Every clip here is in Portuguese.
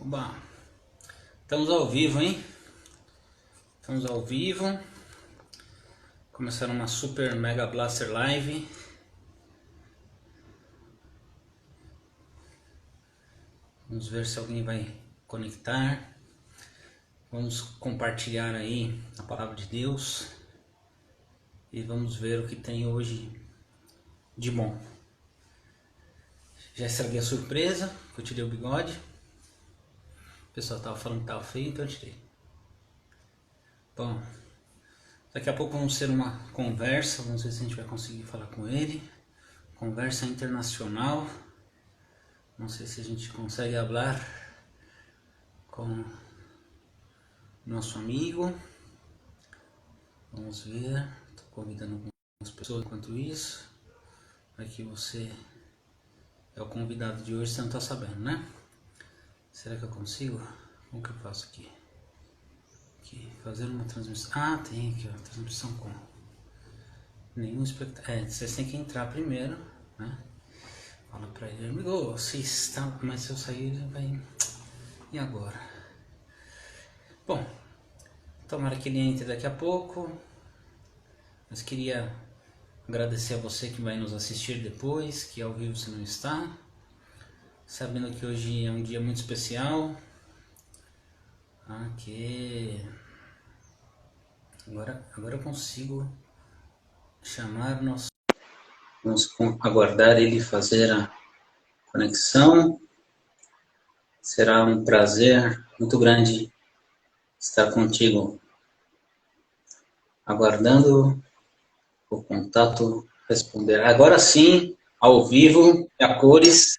Oba. Estamos ao vivo, hein? Estamos ao vivo. Começando uma Super Mega Blaster Live. Vamos ver se alguém vai conectar. Vamos compartilhar aí a palavra de Deus. E vamos ver o que tem hoje de bom. Já estraguei a surpresa, que eu tirei o bigode. O pessoal tava falando que tava feio, então eu tirei. Bom, daqui a pouco vamos ter uma conversa, vamos ver se a gente vai conseguir falar com ele. Conversa internacional. Não sei se a gente consegue falar com nosso amigo. Vamos ver. Estou convidando algumas pessoas enquanto isso. Aqui você é o convidado de hoje, você não está sabendo, né? Será que eu consigo? Como que eu faço aqui? Aqui, fazer uma transmissão. Ah, tem aqui, ó, transmissão com nenhum espectador. Vocês têm que entrar primeiro, né? Fala pra ele, amigo, você está... Mas se eu sair, ele vai... E agora? Bom, tomara que ele entre daqui a pouco. Mas queria agradecer a você que vai nos assistir depois, que ao vivo você não está. Sabendo que hoje é um dia muito especial. Aqui. Agora eu consigo chamar nosso... Vamos aguardar ele fazer a conexão. Será um prazer muito grande estar contigo. Aguardando o contato responder. Agora sim, ao vivo, a cores.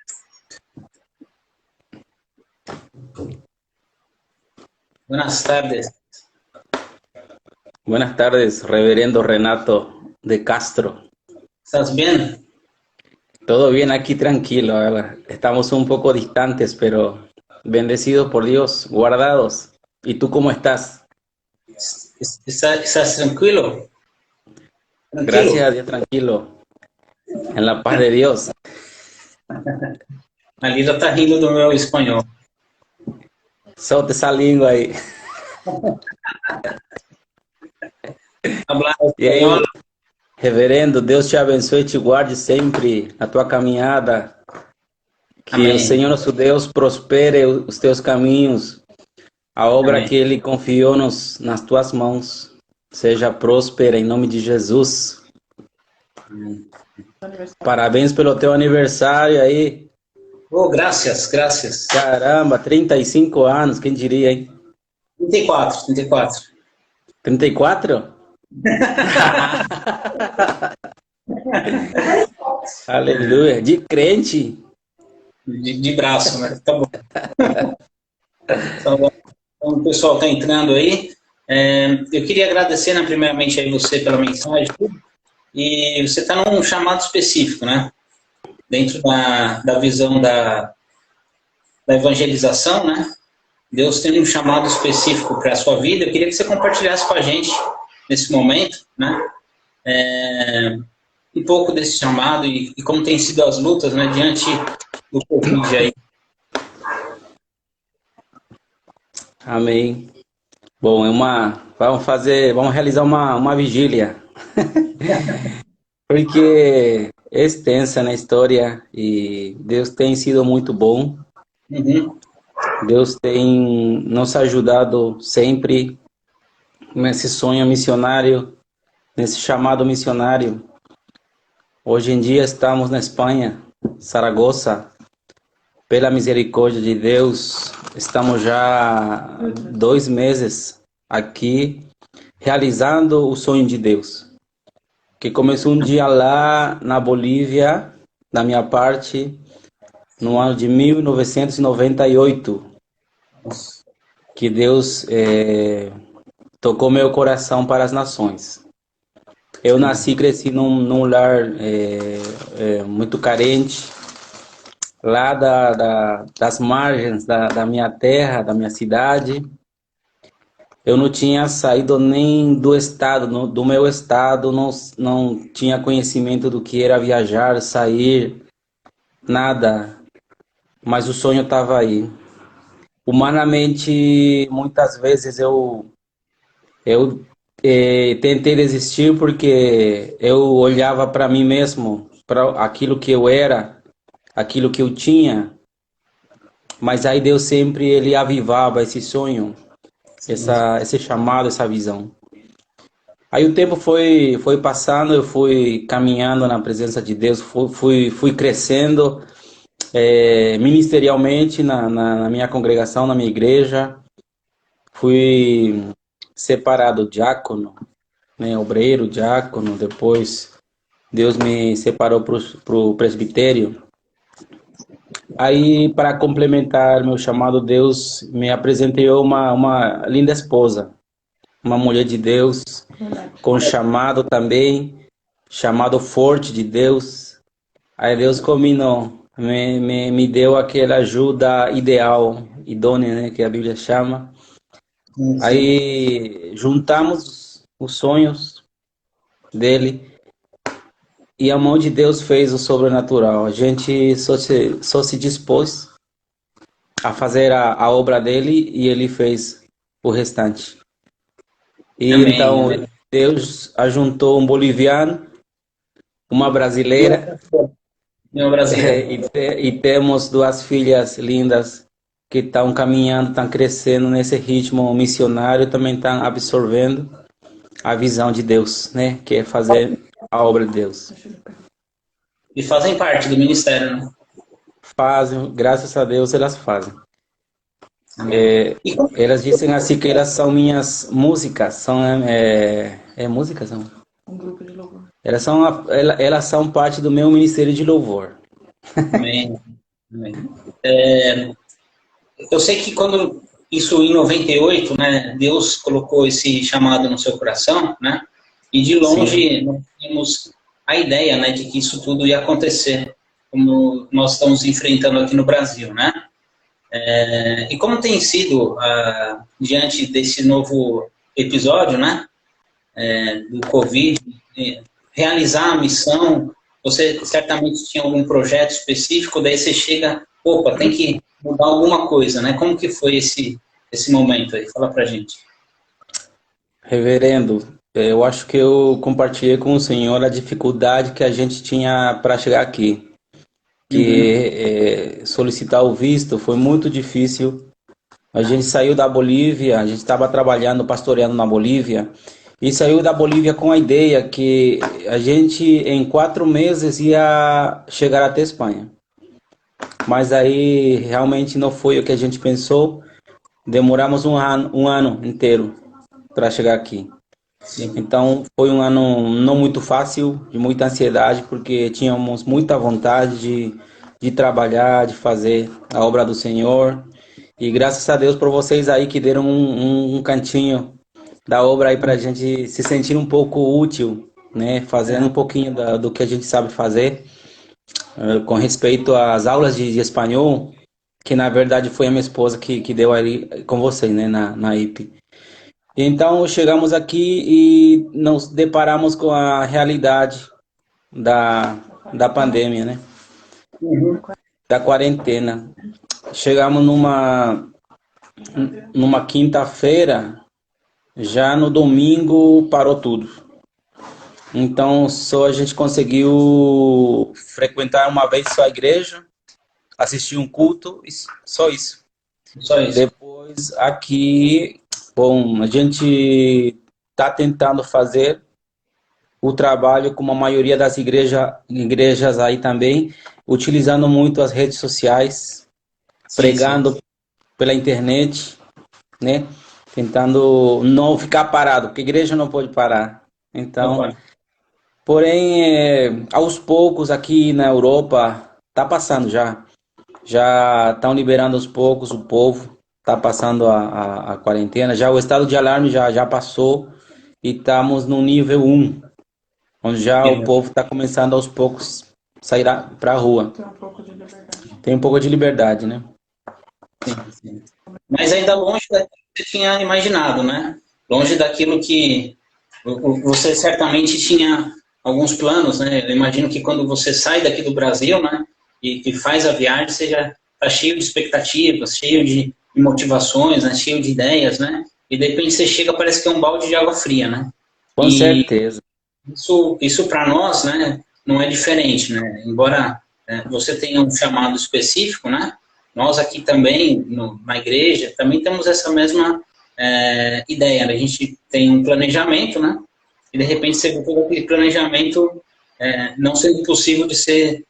Buenas tardes. Buenas tardes, reverendo Renato de Castro. ¿Estás bien? Todo bien aquí, tranquilo. Estamos un poco distantes, pero bendecidos por Dios, guardados. ¿Y tú cómo estás? ¿Estás tranquilo? Gracias a Dios, tranquilo. En la paz de Dios. A Lila está rindo do meu espanhol. Solta essa língua aí. E aí, reverendo, Deus te abençoe e te guarde sempre na tua caminhada. Que Amém. o Senhor nosso Deus prospere os teus caminhos. A obra Amém. que Ele confiou nas tuas mãos seja próspera em nome de Jesus. Amém. Parabéns pelo teu aniversário aí. Oh, graças. Caramba, 35 anos, quem diria, hein? 34. 34? Aleluia. De crente. De braço, né? Tá bom. Então, o pessoal está entrando aí. Eu queria agradecer, né, primeiramente, aí você pela mensagem. E você está num chamado específico, né? Dentro da visão da evangelização, né? Deus tem um chamado específico para a sua vida. Eu queria que você compartilhasse com a gente, nesse momento, né? Um pouco desse chamado e como tem sido as lutas, né, diante do Covid aí. Amém. Bom, vamos realizar uma vigília. Porque é extensa na história e Deus tem sido muito bom. Uhum. Deus tem nos ajudado sempre nesse sonho missionário, nesse chamado missionário. Hoje em dia estamos na Espanha, Saragoça. Pela misericórdia de Deus, estamos já 2 meses aqui realizando o sonho de Deus. Que começou um dia lá na Bolívia, da minha parte, no ano de 1998, que Deus tocou meu coração para as nações. Eu nasci e cresci num lar muito carente, lá das margens da minha terra, da minha cidade. Eu não tinha saído nem do estado, do meu estado, não tinha conhecimento do que era viajar, sair, nada. Mas o sonho estava aí. humanamente, muitas vezes eu tentei desistir porque eu olhava para mim mesmo, para aquilo que eu era, aquilo que eu tinha, mas aí Deus sempre ele avivava esse sonho, Sim. esse chamado, essa visão. Aí o tempo foi passando, eu fui caminhando na presença de Deus, fui crescendo ministerialmente na minha congregação, na minha igreja, fui separado diácono, né, obreiro, diácono, depois Deus me separou para o presbitério. Aí, para complementar meu chamado, Deus me apresentou uma linda esposa, uma mulher de Deus, com chamado também, chamado forte de Deus. Aí Deus combinou, me deu aquela ajuda ideal, idônea, né, que a Bíblia chama. Sim, sim. Aí juntamos os sonhos dele e a mão de Deus fez o sobrenatural. A gente só se dispôs a fazer a obra dele e ele fez o restante. E Amém, então amém. Deus ajuntou um boliviano, uma E brasileira, outra coisa, meu brasileiro. e temos duas filhas lindas que estão caminhando, estão crescendo nesse ritmo missionário, também estão absorvendo a visão de Deus, né? Que é fazer a obra de Deus. E fazem parte do ministério, né? Fazem, graças a Deus elas fazem. Amém. E como Elas dizem assim que elas são minhas músicas, são músicas, não? Um grupo de louvor. Elas são parte do meu ministério de louvor. amém, amém. Eu sei que quando isso em 98, né, Deus colocou esse chamado no seu coração, né? E de Sim. longe nós tínhamos a ideia, né, de que isso tudo ia acontecer, como nós estamos enfrentando aqui no Brasil, né? E como tem sido, diante desse novo episódio, né, do Covid, realizar a missão, você certamente tinha algum projeto específico, daí você chega, opa, tem que mudar alguma coisa, né? Como que foi esse momento aí? Fala pra gente. Reverendo, eu acho que eu compartilhei com o senhor a dificuldade que a gente tinha para chegar aqui. Uhum. Que solicitar o visto foi muito difícil. A gente saiu da Bolívia, a gente estava trabalhando, pastoreando na Bolívia, e saiu da Bolívia com a ideia que a gente em 4 meses ia chegar até Espanha. Mas aí realmente não foi o que a gente pensou. Demoramos um ano inteiro para chegar aqui. Sim. Então foi um ano não muito fácil, de muita ansiedade, porque tínhamos muita vontade de trabalhar, de fazer a obra do Senhor. E graças a Deus por vocês aí que deram um cantinho da obra aí para a gente se sentir um pouco útil, né? Fazendo um pouquinho do que a gente sabe fazer. Com respeito às aulas de espanhol, que na verdade foi a minha esposa que deu ali com vocês, né? Na IP. Então chegamos aqui e nos deparamos com a realidade da pandemia, né? Uhum. Da quarentena. Chegamos numa quinta-feira, já no domingo parou tudo. Então só a gente conseguiu frequentar uma vez só a igreja, assistir um culto, só isso. Só isso. Depois aqui, bom, a gente está tentando fazer o trabalho como a maioria das igrejas aí também, utilizando muito as redes sociais, Sim, sim. pregando pela internet, né? Tentando não ficar parado, porque a igreja não pode parar. Não Então, pode. porém, aos poucos aqui na Europa, tá passando já. Já estão liberando aos poucos o povo, tá passando a quarentena. Já o estado de alarme já passou e estamos no nível 1, onde já o povo está começando aos poucos a sair para a rua. Tem um pouco de liberdade. Tem um pouco de liberdade, né? Sim, sim. Mas ainda longe daquilo que você tinha imaginado, né? Longe daquilo que você certamente tinha alguns planos, né? Eu imagino que quando você sai daqui do Brasil, né, e faz a viagem, você já está cheio de expectativas, cheio de motivações, né? Cheio de ideias, né? E de repente você chega, parece que é um balde de água fria, né? Com E certeza. isso para nós, né, não é diferente, né? Embora você tenha um chamado específico, né? Nós aqui também, na igreja, também temos essa mesma ideia, né? A gente tem um planejamento, né? E de repente você vê todo aquele planejamento não sendo possível de ser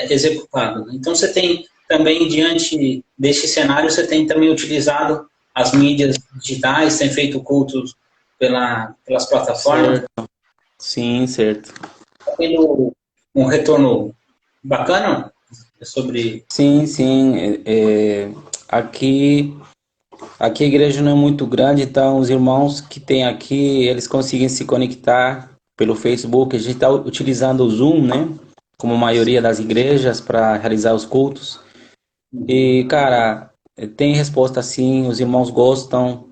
executado. Então você tem também, diante desse cenário, você tem também utilizado as mídias digitais, tem feito cultos pelas plataformas, Certo. Sim, certo. está tendo um retorno bacana sobre... Sim, sim. Aqui, aqui a igreja não é muito grande, então os irmãos que tem aqui, eles conseguem se conectar pelo Facebook. A gente está utilizando o Zoom, né? Como a maioria das igrejas para realizar os cultos. E, cara, tem resposta sim, os irmãos gostam.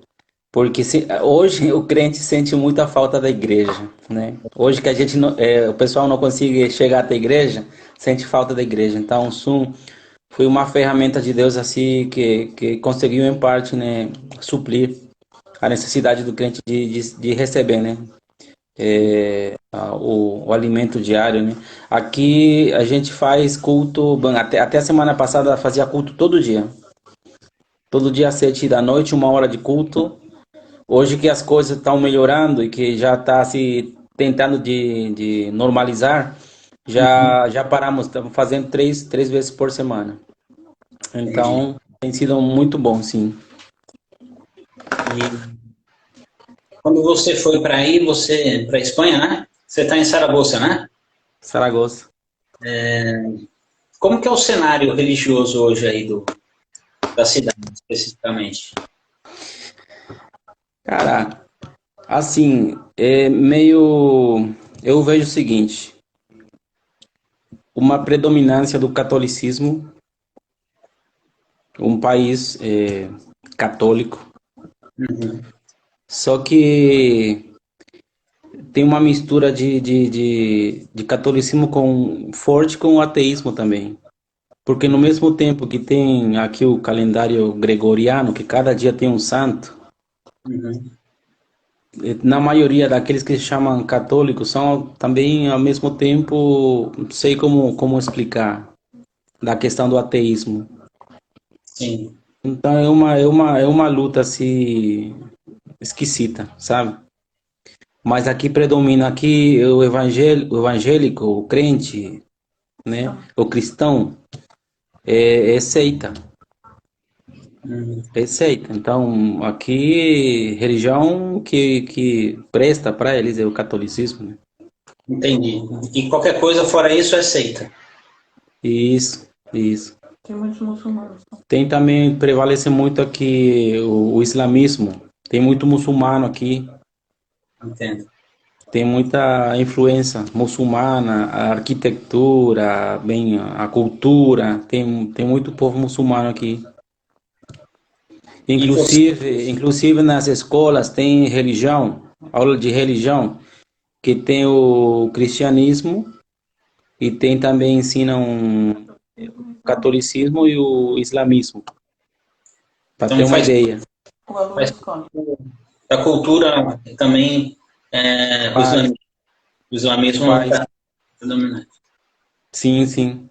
Porque hoje o crente sente muita falta da igreja, né? Hoje que a gente o pessoal não consegue chegar até a igreja, sente falta da igreja. Então, o Zoom foi uma ferramenta de Deus assim que conseguiu em parte, né, suprir a necessidade do crente de receber, né, o alimento diário, né. Aqui a gente faz culto, bom, até a semana passada fazia culto todo dia às 7 da noite, 1 hora de culto. Hoje que as coisas estão melhorando e que já está se tentando de normalizar, já paramos, estamos fazendo três vezes por semana. Entendi. Então, tem sido muito bom, sim. E quando você foi para aí, para Espanha, né? Você está em Saragoça, né? Saragoça. Como que é o cenário religioso hoje aí da cidade, especificamente? Cara, assim, é meio. Eu vejo o seguinte: uma predominância do catolicismo, um país católico, Uhum. só que tem uma mistura de catolicismo forte com o ateísmo também. Porque no mesmo tempo que tem aqui o calendário gregoriano, que cada dia tem um santo, Uhum. na maioria daqueles que se chamam católicos são também ao mesmo tempo, não sei como explicar, da questão do ateísmo. Sim, Então é uma luta assim esquisita, sabe? Mas aqui predomina aqui o evangélico, o crente, né? O cristão é seita. uhum. É seita. Então aqui religião que presta para eles é o catolicismo, né? Entendi. E qualquer coisa fora isso é seita. Isso, isso. Tem muitos muçulmanos. Tem também, prevalece muito aqui o islamismo. Tem muito muçulmano aqui. Entendo. Tem muita influência muçulmana, a arquitetura, bem, a cultura. Tem muito povo muçulmano aqui. E você, Inclusive nas escolas tem religião, aula de religião, que tem o cristianismo e tem também ensinam o catolicismo e o islamismo, para ter então uma ideia. O aluno faz escolhe. da cultura também Faz, o islamismo faz. está predominante. Sim, sim.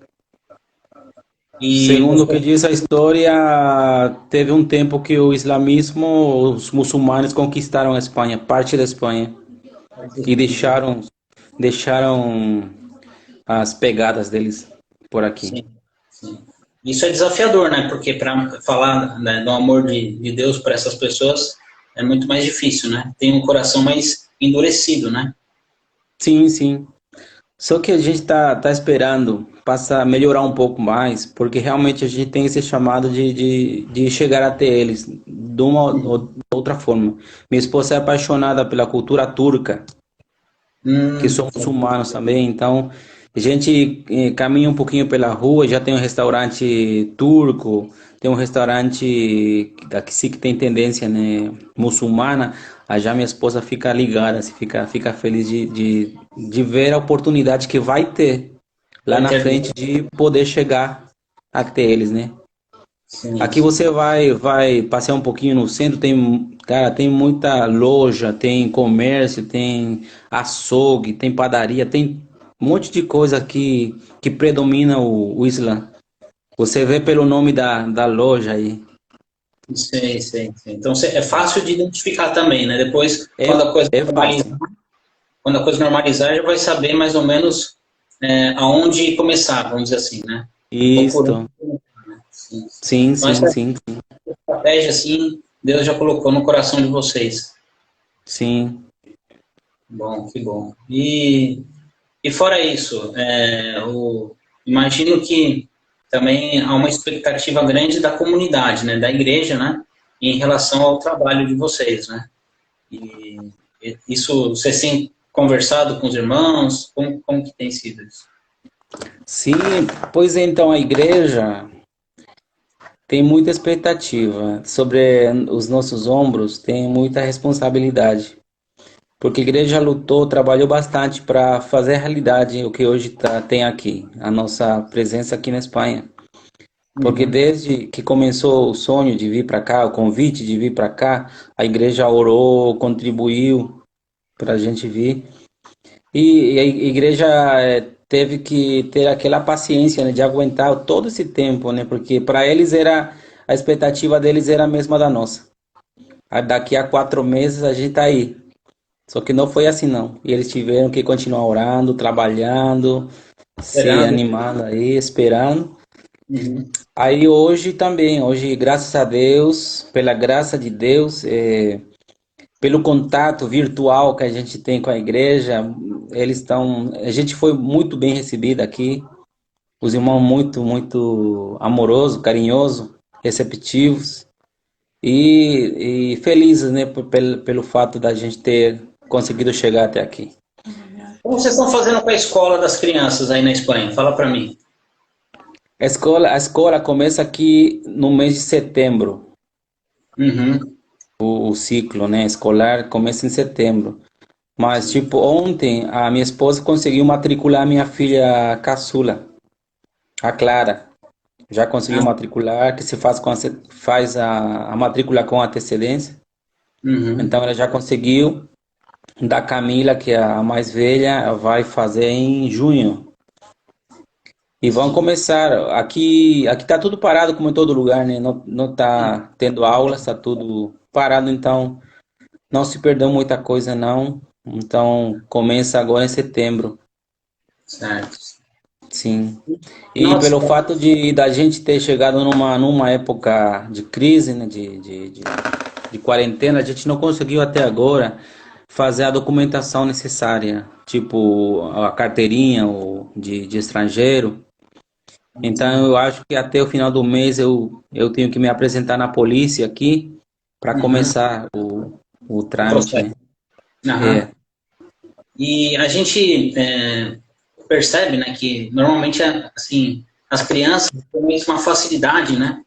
E Segundo o que você, diz a história, teve um tempo que o islamismo, os muçulmanos conquistaram a Espanha, parte da Espanha, e deixaram as pegadas deles por aqui. sim, sim. Isso é desafiador, né? Porque para falar, né, do amor de Deus para essas pessoas é muito mais difícil, né? Tem um coração mais endurecido, né? Sim, sim. Só que a gente tá esperando passar, melhorar um pouco mais, porque realmente a gente tem esse chamado de chegar até eles de uma ou outra forma. Minha esposa é apaixonada pela cultura turca, que somos humanos também, então a gente caminha um pouquinho pela rua, já tem um restaurante turco, tem um restaurante daqui sim que tem tendência, né, muçulmana, aí já minha esposa fica ligada, assim, fica feliz de ver a oportunidade que vai ter lá Vai na ter, frente de poder chegar até eles, né? Sim, Aqui você vai passear um pouquinho no centro, cara, tem muita loja, tem comércio, tem açougue, tem padaria, tem um monte de coisa que predomina o Islã. Você vê pelo nome da loja aí. sei. Então é fácil de identificar também, né? Depois, É, é fácil. quando a coisa normalizar, já vai saber mais ou menos aonde começar, vamos dizer assim, né? Procurando. Isto. Sim. Sim, Então, sim, essa sim, estratégia, assim, Deus já colocou no coração de vocês. sim. Bom, que bom. E fora isso, imagino que também há uma expectativa grande da comunidade, né, da igreja, né, em relação ao trabalho de vocês, né? E isso, vocês têm conversado com os irmãos? Como que tem sido isso? Sim, pois então a igreja tem muita expectativa sobre os nossos ombros, tem muita responsabilidade. Porque a igreja lutou, trabalhou bastante para fazer realidade o que hoje tem aqui, a nossa presença aqui na Espanha. Porque Uhum. desde que começou o sonho de vir para cá, o convite de vir para cá, a igreja orou, contribuiu para a gente vir. E a igreja teve que ter aquela paciência, né, de aguentar todo esse tempo, né? Porque para eles era a expectativa deles era a mesma da nossa. Daqui a 4 meses a gente tá aí. Só que não foi assim não. E eles tiveram que continuar orando, trabalhando, se Esperando. animando aí, esperando. Uhum. Aí hoje também, hoje graças a Deus, pela graça de Deus, pelo contato virtual que a gente tem com a igreja, a gente foi muito bem recebido aqui. Os irmãos muito amorosos, carinhosos, receptivos e felizes, né, pelo fato da gente ter conseguido chegar até aqui. Como vocês estão fazendo com a escola das crianças aí na Espanha? Fala para mim. A escola começa aqui no mês de setembro. Uhum. O ciclo, né, escolar começa em setembro. Mas, Sim. tipo, ontem a minha esposa conseguiu matricular minha filha caçula, a Clara. Já conseguiu Ah, matricular, que se faz, faz a matrícula com antecedência. uhum. Então, ela já conseguiu. Da Camila, que é a mais velha, vai fazer em junho. E vão Sim. começar. Aqui tá tudo parado, como em todo lugar, né? Não tá tendo aulas, tá tudo parado, então não se perdeu muita coisa, não. Então, começa agora em setembro, Certo. sim. E Nossa, pelo fato de da gente ter chegado numa época de crise, né, de quarentena, a gente não conseguiu até agora fazer a documentação necessária, tipo a carteirinha de estrangeiro. Então eu acho que até o final do mês eu tenho que me apresentar na polícia aqui para uhum. começar o O trâmite, processo. né? É. Aham. E a gente percebe, né, que normalmente, assim, as crianças têm uma facilidade, né,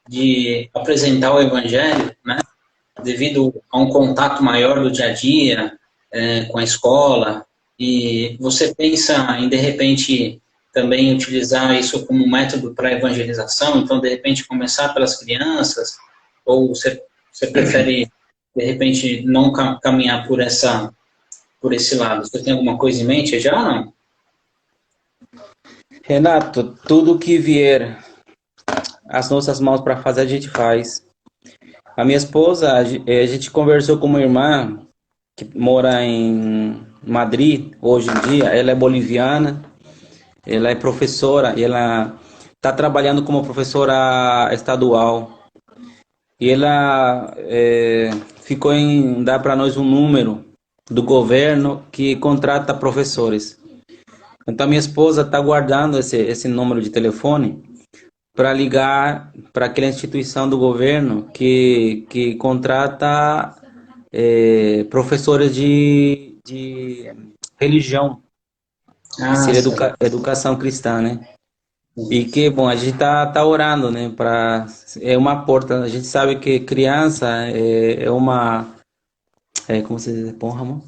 de apresentar o evangelho, né, devido a um contato maior do dia a dia, com a escola, e você pensa em, de repente, também utilizar isso como método para evangelização, então, de repente, começar pelas crianças, ou você prefere, de repente, não caminhar por esse lado? Você tem alguma coisa em mente já ou não? Renato, tudo que vier às nossas mãos para fazer a gente faz. A minha esposa, a gente conversou com uma irmã que mora em Madrid hoje em dia. Ela é boliviana, ela é professora e ela está trabalhando como professora estadual. E ela ficou em dar para nós um número do governo que contrata professores. Então minha esposa está guardando esse número de telefone para ligar para aquela instituição do governo que contrata professores de religião, que Ah, seria certo. educação cristã, né? E que, bom, a gente tá orando, né? É uma porta. A gente sabe que criança é uma. Como se diz? Porra, amor?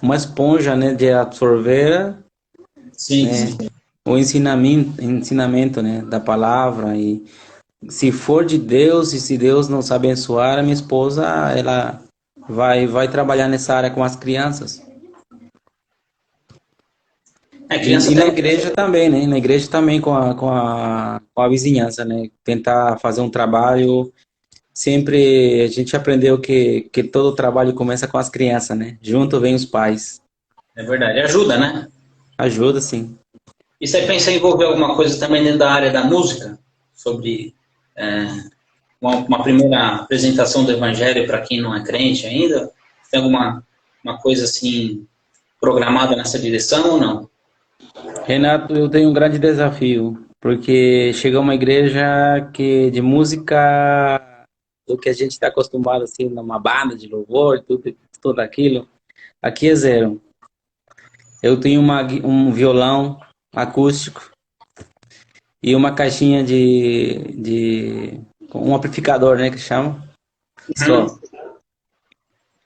Uma esponja, né? De absorver, Sim, né? sim. O ensinamento, né? Da palavra. se for de Deus e se Deus nos abençoar, a minha esposa, ela vai trabalhar nessa área com as crianças. Criança E na até. igreja também, né? Na igreja também com a vizinhança, né? Tentar fazer um trabalho. Sempre a gente aprendeu que todo trabalho começa com as crianças, né? Junto vem os pais. É verdade, ajuda, né? Ajuda, sim. E você pensa em envolver alguma coisa também dentro da área da música? Sobre é, uma primeira apresentação do Evangelho para quem não é crente ainda? Tem alguma uma coisa assim programada nessa direção ou não? Renato, eu tenho um grande desafio, porque chega uma igreja que de música do que a gente está acostumado assim, numa banda de louvor, tudo aquilo, aqui é zero. Eu tenho um violão acústico e uma caixinha de um amplificador, né, que chama, só. Uhum.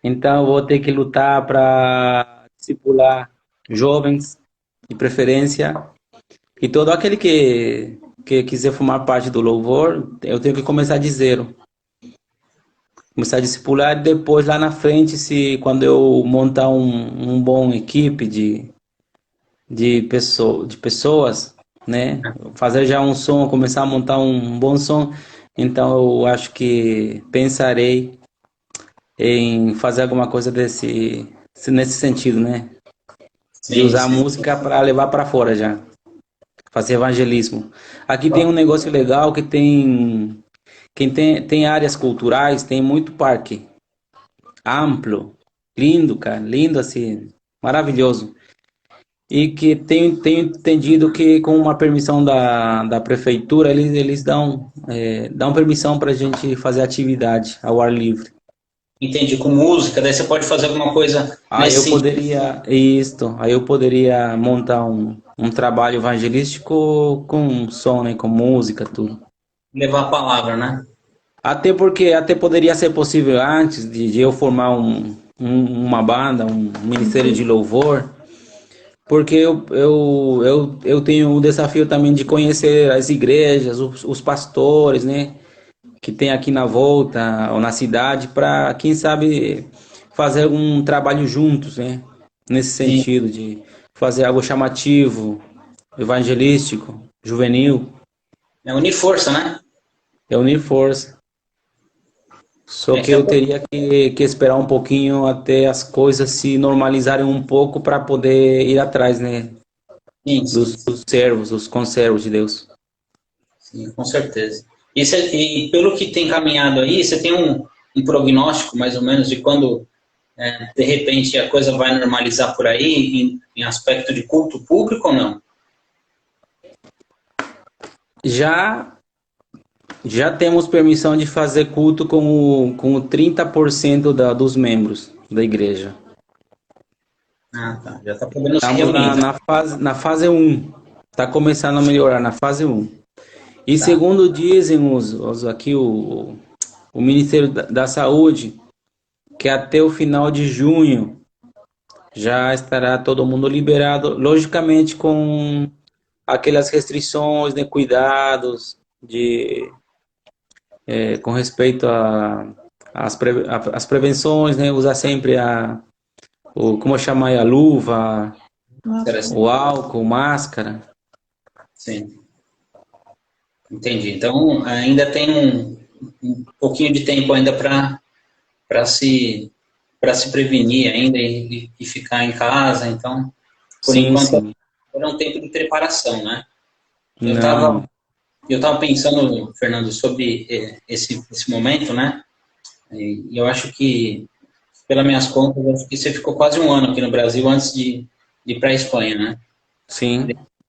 Então eu vou ter que lutar para discipular jovens, de preferência. E todo aquele que quiser formar parte do louvor, eu tenho que começar de zero. Começar a discipular e depois lá na frente, se quando eu montar um bom equipe de pessoas, né? Fazer já um som, começar a montar um bom som. Então eu acho que pensarei em fazer alguma coisa nesse sentido, né? De Sim, usar a sim. música para levar para fora já. Fazer evangelismo. Aqui tem um negócio legal que tem áreas culturais, tem muito parque amplo, lindo, cara, lindo assim, maravilhoso. E que tenho entendido que com uma permissão da prefeitura, eles dão permissão para a gente fazer atividade ao ar livre. Entendi, com música, daí você pode fazer alguma coisa nesse sentido, Aí eu poderia montar um trabalho evangelístico com som, né, com música, tudo. levar a palavra, né? Até poderia ser possível antes de eu formar uma banda, um ministério de louvor, porque eu tenho o desafio também de conhecer as igrejas, os pastores, né, que tem aqui na volta ou na cidade, para, quem sabe, fazer algum trabalho juntos, né, nesse Sim. sentido de fazer algo chamativo, evangelístico, juvenil, É unir força, né? unir força. Só que Que é eu teria que esperar um pouquinho até as coisas se normalizarem um pouco para poder ir atrás, né? sim, sim, Dos servos, dos conservos de Deus. sim, com certeza. E pelo que tem caminhado aí, você tem um prognóstico, mais ou menos, de quando, de repente, a coisa vai normalizar por aí, em aspecto de culto público ou não? Já, já temos permissão de fazer culto com o 30% dos membros da igreja. Ah, tá. Já está podendo se Estamos reunir, então. na fase um. Está começando a melhorar na fase um. E Tá. segundo dizem aqui o Ministério da Saúde, que até o final de junho já estará todo mundo liberado, logicamente com aquelas restrições, né, cuidados com respeito às prevenções, né, usar sempre como chamar a luva, o Interessante. álcool, máscara. Sim, entendi. Então, ainda tem um pouquinho de tempo ainda para se para se prevenir ainda e ficar em casa. Então, por Sim, enquanto, sim. era um tempo de preparação, né? Eu Não, estava eu tava pensando, Fernando, sobre esse momento, né? E eu acho que, pelas minhas contas, acho que você ficou quase um ano aqui no Brasil antes de ir para a Espanha, né? sim,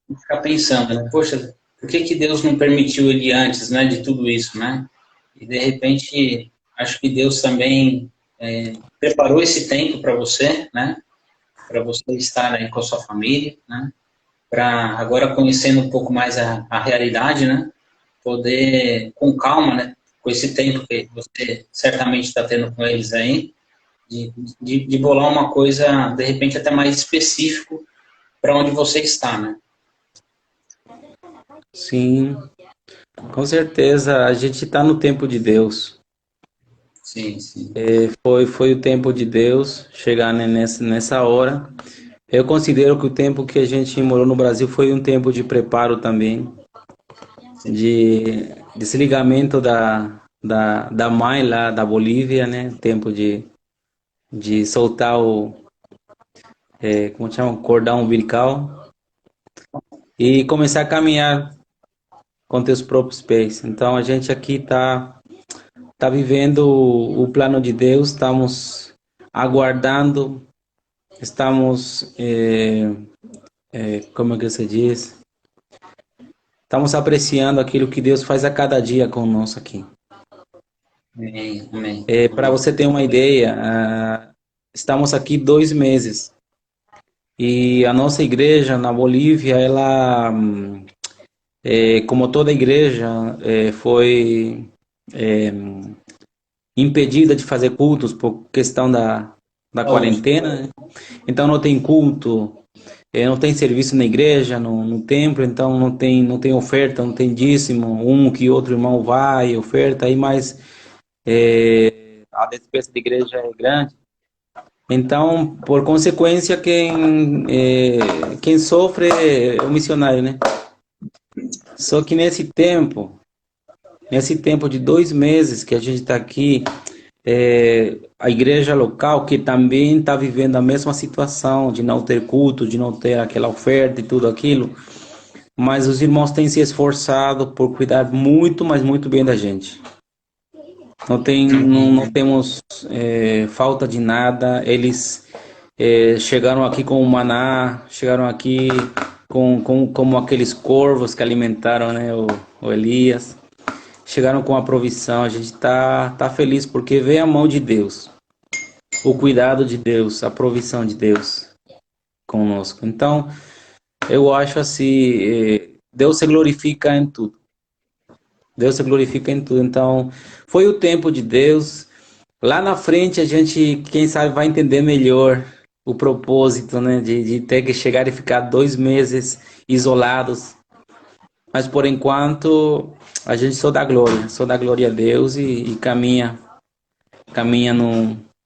E ficar pensando, né? Poxa, por que Deus não permitiu ele antes, né? De tudo isso, né? E de repente, acho que Deus também preparou esse tempo para você, né? Para você estar aí com a sua família, né? Para agora conhecendo um pouco mais a realidade, né? Poder com calma, né? Com esse tempo que você certamente está tendo com eles aí, de bolar uma coisa de repente até mais específico para onde você está, né? sim. Com certeza, a gente está no tempo de Deus. Sim, sim. Foi o tempo de Deus chegar nessa hora. Eu considero que o tempo que a gente morou no Brasil foi um tempo de preparo também, Sim. de desligamento da mãe lá da Bolívia, né? Tempo de soltar como chama, o cordão umbilical e começar a caminhar com teus próprios pés. Então a gente aqui tá vivendo o plano de Deus, estamos aguardando, estamos, como é que se diz? Estamos apreciando aquilo que Deus faz a cada dia conosco aqui. Amém, amém. Para você ter uma ideia, estamos aqui 2 meses e a nossa igreja na Bolívia, ela, como toda igreja, foi impedida de fazer cultos por questão da Saúde. quarentena, né? Então não tem culto, não tem serviço na igreja, no templo, então não tem oferta, não tem dízimo, um que outro irmão vai, oferta, aí mas a despesa da igreja é grande. Então, por consequência, quem sofre é o missionário, né? Só que nesse tempo de 2 meses que a gente está aqui, a igreja local que também está vivendo a mesma situação de não ter culto, de não ter aquela oferta e tudo aquilo, mas os irmãos têm se esforçado por cuidar muito, mas muito bem da gente. Não temos falta de nada. Eles chegaram aqui com o maná, chegaram aqui como aqueles corvos que alimentaram, né, o Elias. Chegaram com a provisão. A gente tá feliz porque vê a mão de Deus, o cuidado de Deus, a provisão de Deus conosco. Então, eu acho assim, Deus se glorifica em tudo. Deus se glorifica em tudo. Então, foi o tempo de Deus. Lá na frente a gente, quem sabe, vai entender melhor o propósito, né, de ter que chegar e ficar 2 meses isolados. Mas por enquanto a gente só dá glória a Deus e caminha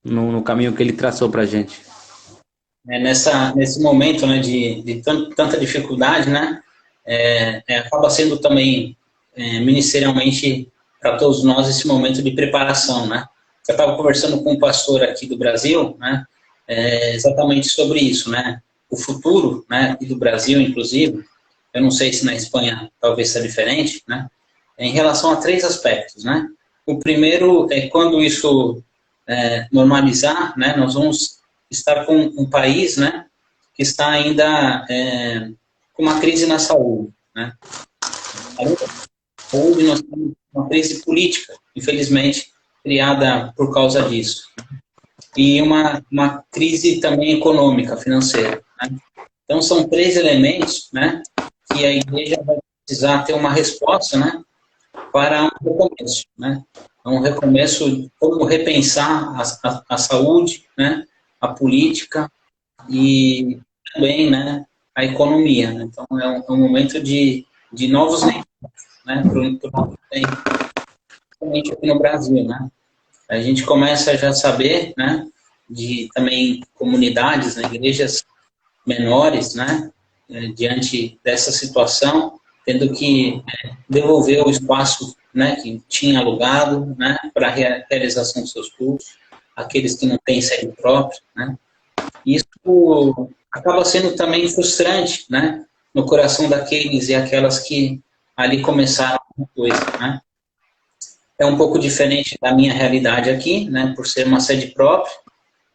no caminho que Ele traçou para a gente. Nesse momento, né, de tanta dificuldade, né, acaba sendo também ministerialmente para todos nós esse momento de preparação, né. Eu estava conversando com um pastor aqui do Brasil, né, exatamente sobre isso, né, o futuro, né, aqui do Brasil, inclusive, eu não sei se na Espanha talvez seja diferente, né, em relação a 3 aspectos, né. O primeiro é quando isso normalizar, né, nós vamos estar com um país, né, que está ainda com uma crise na saúde, né. Além da saúde, nós temos uma crise política, infelizmente, criada por causa disso. E uma crise também econômica, financeira, né. Então, são 3 elementos, né, que a igreja vai precisar ter uma resposta, né, para um recomeço, né? Um recomeço, como repensar a saúde, né? A política e também, né? A economia. Né? Então, é um momento de novos negócios, né? Principalmente aqui no Brasil, né? A gente começa já a saber, né? De também comunidades, né? Igrejas menores, né? Diante dessa situação, tendo que devolver o espaço, né, que tinha alugado, né, para a realização dos seus cultos, aqueles que não têm sede própria, né. Isso acaba sendo também frustrante, né, no coração daqueles e aquelas que ali começaram uma coisa, né. É um pouco diferente da minha realidade aqui, né, por ser uma sede própria.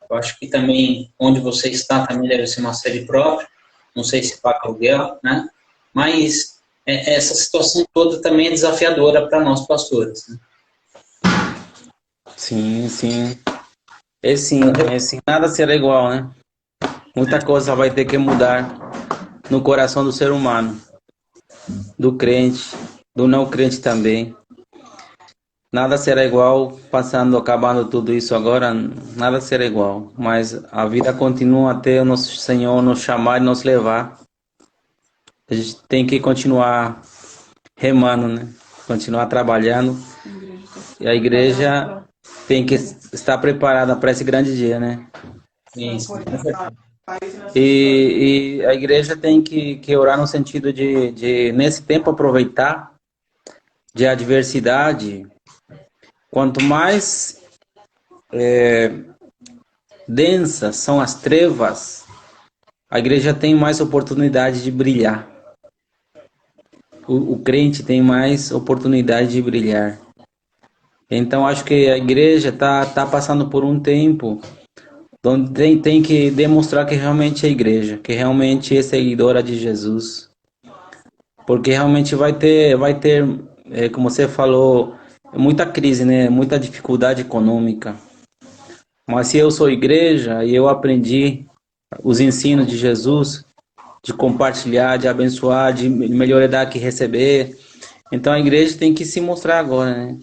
Eu acho que também onde você está também deve ser uma sede própria. Não sei se paga aluguel, né? Mas essa situação toda também é desafiadora para nós pastores. Né? Sim, sim. É sim, nada será igual, né? Muita coisa vai ter que mudar no coração do ser humano, do crente, do não crente também. Nada será igual, acabando tudo isso agora, nada será igual. Mas a vida continua até o nosso Senhor nos chamar e nos levar. A gente tem que continuar remando, né? Continuar trabalhando. E a igreja tem que estar preparada para esse grande dia, né? Sim, sim. E a igreja tem que orar no sentido de, nesse tempo, aproveitar de adversidade. Quanto mais densas são as trevas, a igreja tem mais oportunidade de brilhar. O crente tem mais oportunidade de brilhar. Então, acho que a igreja tá passando por um tempo onde tem que demonstrar que realmente é igreja, que realmente é seguidora de Jesus. Porque realmente vai ter, como você falou, muita crise, né? Muita dificuldade econômica. Mas se eu sou igreja e eu aprendi os ensinos de Jesus, de compartilhar, de abençoar, de melhor dar que receber, então a igreja tem que se mostrar agora, né?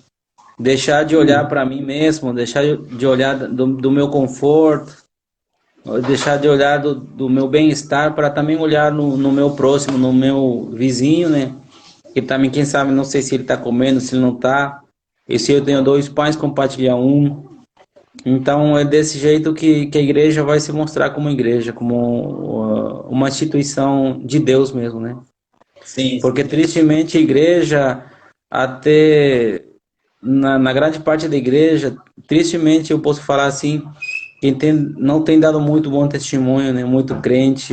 Deixar de olhar para mim mesmo, deixar de olhar do meu conforto, deixar de olhar do meu bem-estar para também olhar no meu próximo, no meu vizinho, né? Que também, quem sabe, não sei se ele está comendo, se ele não está. E se eu tenho dois pães, compartilhar um. Então é desse jeito que a igreja vai se mostrar como igreja, como uma instituição de Deus mesmo, né? Sim, Porque tristemente a igreja, até na grande parte da igreja, tristemente eu posso falar assim, não tem dado muito bom testemunho, né? Muito crente,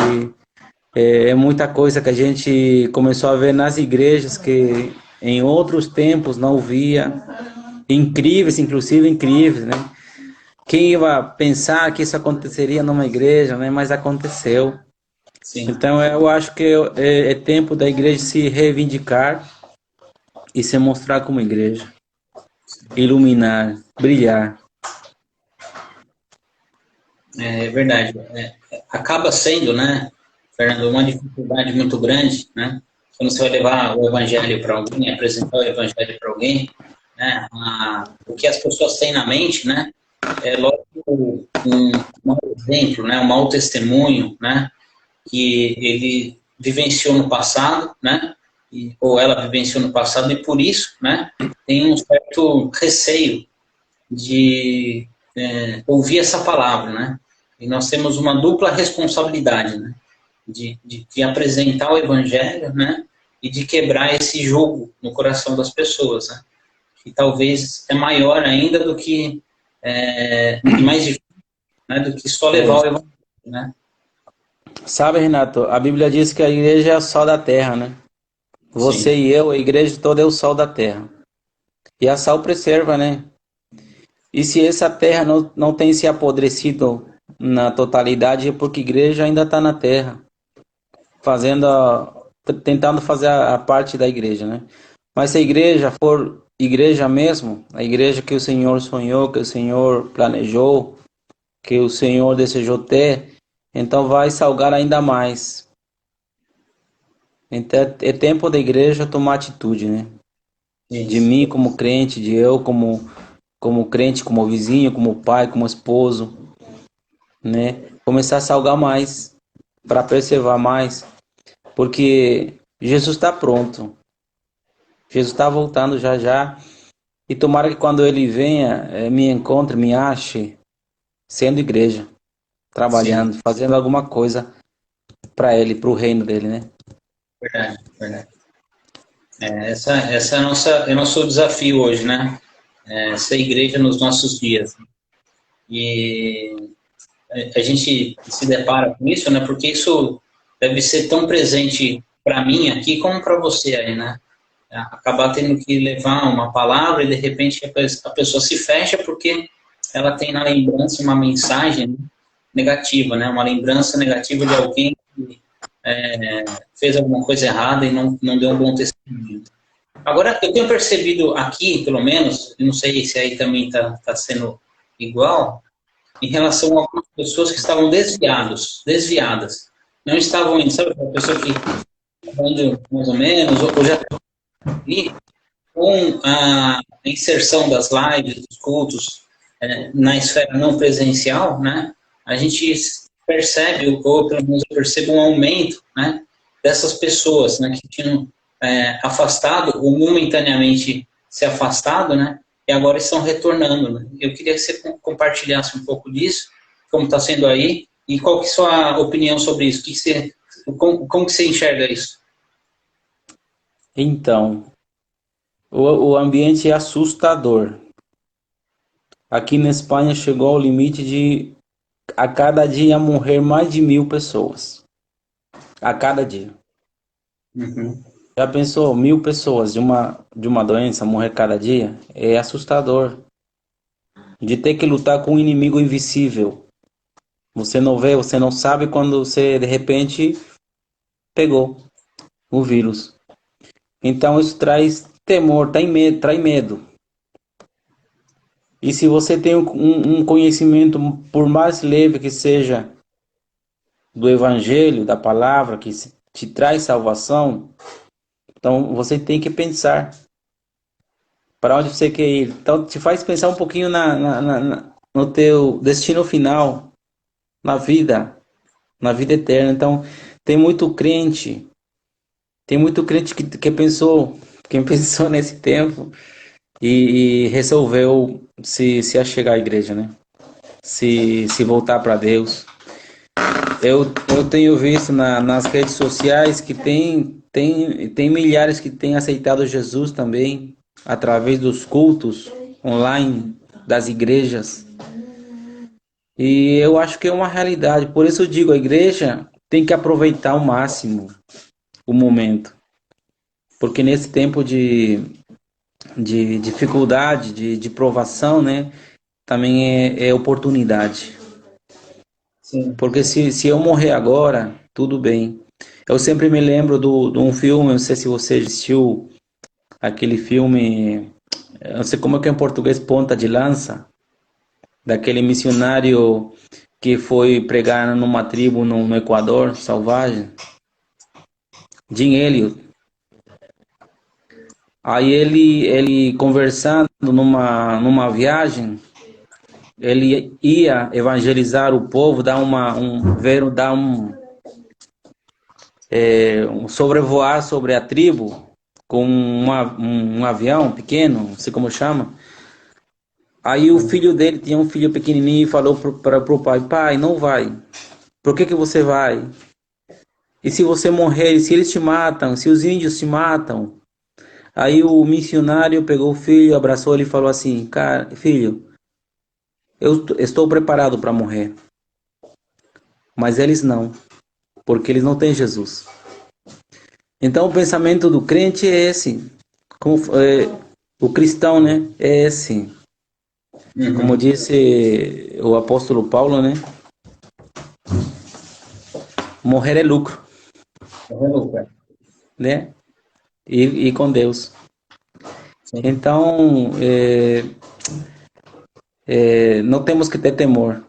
é muita coisa que a gente começou a ver nas igrejas que em outros tempos não via, incríveis, inclusive incríveis, né? Quem ia pensar que isso aconteceria numa igreja, né? Mas aconteceu. sim. Então eu acho que é tempo da igreja se reivindicar e se mostrar como igreja, iluminar, brilhar. É verdade. Acaba sendo, né, Fernando, uma dificuldade muito grande, né? Quando você vai levar o evangelho para alguém, apresentar o evangelho para alguém, né? O que as pessoas têm na mente, né? É logo um mau exemplo, né? Um mau testemunho, né? Que ele vivenciou no passado, né? Ou ela vivenciou no passado e por isso, né? Tem um certo receio de ouvir essa palavra, né? E nós temos uma dupla responsabilidade, né? De apresentar o evangelho, né? E de quebrar esse jogo no coração das pessoas, né? Que talvez é maior ainda do que e mais difícil, né? Do que só levar o evangelho, né? Sabe, Renato, a Bíblia diz que a igreja é o sol da terra, né? Você Sim, e eu, a igreja toda é o sol da terra. E a sal preserva, né? E se essa terra não tem se apodrecido na totalidade, é porque a igreja ainda está na terra, tentando fazer a parte da igreja, né? Mas se a igreja for igreja mesmo, a igreja que o Senhor sonhou, que o Senhor planejou, que o Senhor desejou ter, então vai salgar ainda mais. Então é tempo da igreja tomar atitude, né? De isso. mim como crente, de eu como crente, como vizinho, como pai, como esposo, né? Começar a salgar mais, para preservar mais, porque Jesus está pronto. Jesus está voltando já já. E tomara que quando ele venha, me encontre, me ache, sendo igreja, Sim, trabalhando, fazendo alguma coisa para ele, para o reino dele, né? verdade, verdade. Essa é o nosso desafio hoje, né? Ser igreja nos nossos dias. E a gente se depara com isso, né? Porque isso deve ser tão presente para mim aqui como para você aí, né? Acabar tendo que levar uma palavra e de repente a pessoa se fecha porque ela tem na lembrança uma mensagem negativa, né? Uma lembrança negativa de alguém que fez alguma coisa errada e não deu um bom testemunho. Agora, eu tenho percebido aqui, pelo menos, não sei se aí também está sendo igual, em relação a algumas pessoas que estavam desviadas. Não estavam indo, sabe, a pessoa que estava indo mais ou menos, ou já estava ali, com a inserção das lives, dos cultos, na esfera não presencial, né, a gente percebe, ou pelo menos eu percebo um aumento, né, dessas pessoas, né, que tinham afastado, ou momentaneamente se afastado, né? E agora estão retornando, né? Eu queria que você compartilhasse um pouco disso, como está sendo aí, e qual que é a sua opinião sobre isso? Como que você enxerga isso? Então, o ambiente é assustador. Aqui na Espanha chegou ao limite de a cada dia morrer mais de 1.000 pessoas. A cada dia. Uhum. Já pensou 1.000 pessoas de uma doença morrer cada dia? É assustador. De ter que lutar com um inimigo invisível. Você não vê, você não sabe quando você de repente pegou o vírus. Então isso traz temor, traz medo. E se você tem um conhecimento, por mais leve que seja, do Evangelho, da palavra, que te traz salvação, então você tem que pensar para onde você quer ir. Então te faz pensar um pouquinho no teu destino final, na vida eterna. Então tem muito crente que pensou, quem pensou nesse tempo e resolveu se achegar à igreja, né? Se voltar para Deus. Eu tenho visto nas redes sociais que tem milhares que têm aceitado Jesus também, através dos cultos online, das igrejas. E eu acho que é uma realidade. Por isso eu digo, a igreja tem que aproveitar ao máximo o momento. Porque nesse tempo de dificuldade, de provação, né? Também é oportunidade. Sim. Porque se eu morrer agora, tudo bem. Eu sempre me lembro de um filme, não sei se você assistiu, aquele filme, eu não sei como é que é em português, Ponta de Lança, daquele missionário que foi pregar numa tribo no Equador, selvagem, Jim Elliot. Aí ele conversando numa viagem, ele ia evangelizar o povo, sobrevoar sobre a tribo com um avião pequeno, não sei como chama. Aí o filho dele tinha um filho pequenininho e falou para o pai: pai, não vai. Por que você vai? E se você morrer, e se eles te matam, se os índios te matam? Aí o missionário pegou o filho, abraçou ele e falou assim: cara, filho, eu estou preparado para morrer, mas eles não, porque eles não têm Jesus. Então o pensamento do crente é esse, o cristão, né? É esse. Como Uhum. disse o apóstolo Paulo, né? Morrer é lucro, né? E com Deus. Sim. Então, não temos que ter temor.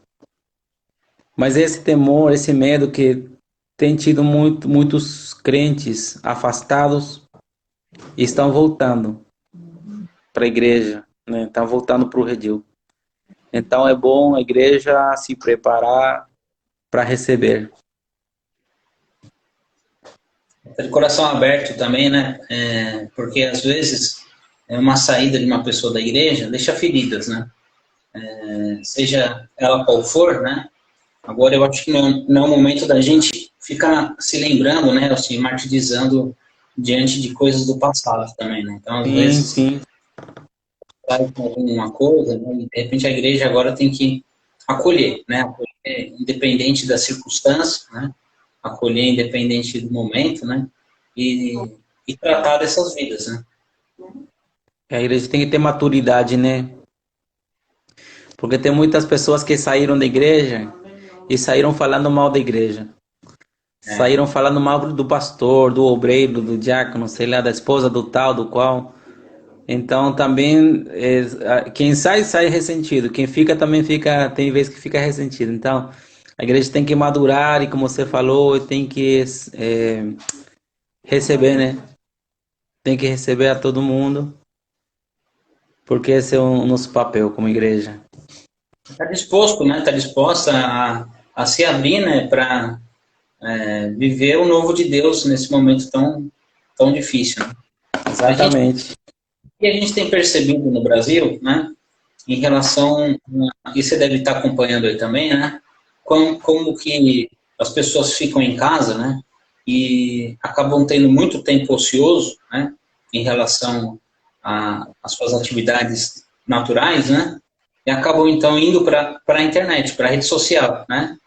Mas esse temor, esse medo que tem tido muitos crentes afastados e estão voltando para a igreja, né? Estão voltando para o redil. Então é bom a igreja se preparar para receber. De coração aberto também, né? Porque às vezes uma saída de uma pessoa da igreja deixa feridas, né? Seja ela qual for, né? Agora eu acho que não é o momento da gente ficar se lembrando, né? Ou se martirizando diante de coisas do passado também, né? Então às Sim, vezes sim. sai com alguma coisa, né? E de repente a igreja agora tem que acolher, né? Acolher independente da circunstância, né? Acolher independente do momento, né? E tratar dessas vidas, né? A igreja tem que ter maturidade, né? Porque tem muitas pessoas que saíram da igreja e saíram falando mal da igreja. É, Saíram falando mal do pastor, do obreiro, do diácono, sei lá, da esposa do tal, do qual. Então também, quem sai ressentido. Quem fica também fica, tem vezes que fica ressentido. Então, a igreja tem que madurar e, como você falou, tem que receber, né? Tem que receber a todo mundo, porque esse é o nosso papel como igreja. está disposto, né? Está disposta a se abrir, né? Para viver o novo de Deus nesse momento tão tão difícil, né? Exatamente. E a gente tem percebido no Brasil, né, em relação, e você deve estar acompanhando aí também, né, como que as pessoas ficam em casa, né, e acabam tendo muito tempo ocioso, né, em relação às suas atividades naturais, né, e acabam então indo para a internet, para a rede social, né,